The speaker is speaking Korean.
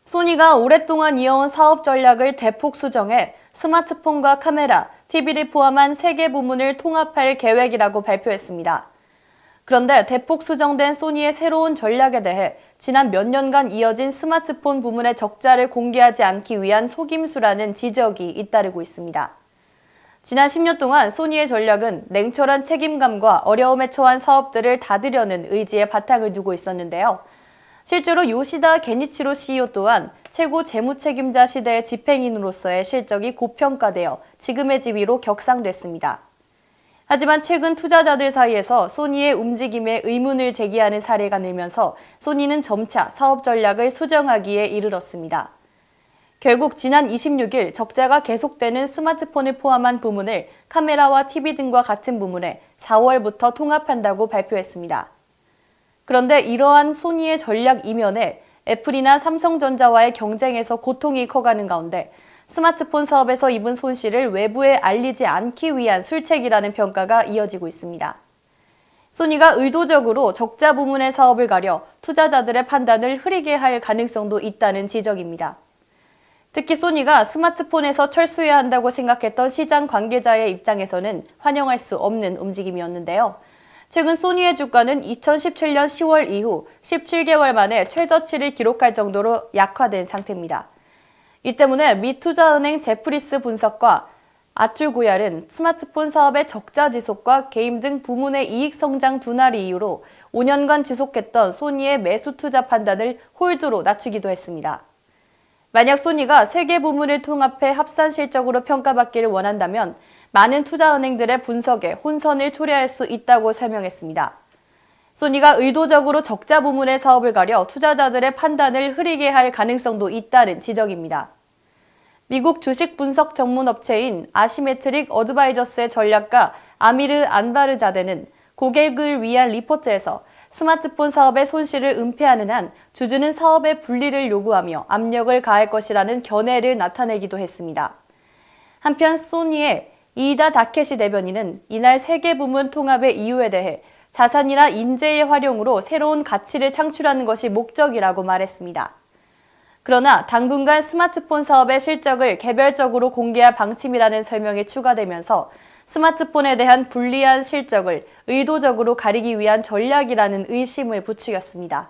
소니가 오랫동안 이어온 사업 전략을 대폭 수정해 스마트폰과 카메라, TV를 포함한 3개 부문을 통합할 계획이라고 발표했습니다. 그런데 대폭 수정된 소니의 새로운 전략에 대해 지난 몇 년간 이어진 스마트폰 부문의 적자를 공개하지 않기 위한 속임수라는 지적이 잇따르고 있습니다. 지난 10년 동안 소니의 전략은 냉철한 책임감과 어려움에 처한 사업들을 닫으려는 의지에 바탕을 두고 있었는데요. 실제로 요시다 게니치로 CEO 또한 최고 재무책임자 시대의 집행인으로서의 실적이 고평가되어 지금의 지위로 격상됐습니다. 하지만 최근 투자자들 사이에서 소니의 움직임에 의문을 제기하는 사례가 늘면서 소니는 점차 사업 전략을 수정하기에 이르렀습니다. 결국 지난 26일 적자가 계속되는 스마트폰을 포함한 부문을 카메라와 TV 등과 같은 부문에 4월부터 통합한다고 발표했습니다. 그런데 이러한 소니의 전략 이면에 애플이나 삼성전자와의 경쟁에서 고통이 커가는 가운데 스마트폰 사업에서 입은 손실을 외부에 알리지 않기 위한 술책이라는 평가가 이어지고 있습니다. 소니가 의도적으로 적자 부문의 사업을 가려 투자자들의 판단을 흐리게 할 가능성도 있다는 지적입니다. 특히 소니가 스마트폰에서 철수해야 한다고 생각했던 시장 관계자의 입장에서는 환영할 수 없는 움직임이었는데요. 최근 소니의 주가는 2017년 10월 이후 17개월 만에 최저치를 기록할 정도로 약화된 상태입니다. 이 때문에 미 투자은행 제프리스 분석과 아툴 고얄은 스마트폰 사업의 적자 지속과 게임 등 부문의 이익 성장 둔화를 이유로 5년간 지속했던 소니의 매수 투자 판단을 홀드로 낮추기도 했습니다. 만약 소니가 3개 부문을 통합해 합산 실적으로 평가받기를 원한다면 많은 투자은행들의 분석에 혼선을 초래할 수 있다고 설명했습니다. 소니가 의도적으로 적자 부문의 사업을 가려 투자자들의 판단을 흐리게 할 가능성도 있다는 지적입니다. 미국 주식 분석 전문 업체인 아시메트릭 어드바이저스의 전략가 아미르 안바르자데는 고객을 위한 리포트에서 스마트폰 사업의 손실을 은폐하는 한 주주는 사업의 분리를 요구하며 압력을 가할 것이라는 견해를 나타내기도 했습니다. 한편 소니의 이이다 다케시 대변인은 이날 3개 부문 통합의 이유에 대해 자산이나 인재의 활용으로 새로운 가치를 창출하는 것이 목적이라고 말했습니다. 그러나 당분간 스마트폰 사업의 실적을 개별적으로 공개할 방침이라는 설명이 추가되면서 스마트폰에 대한 불리한 실적을 의도적으로 가리기 위한 전략이라는 의심을 부추겼습니다.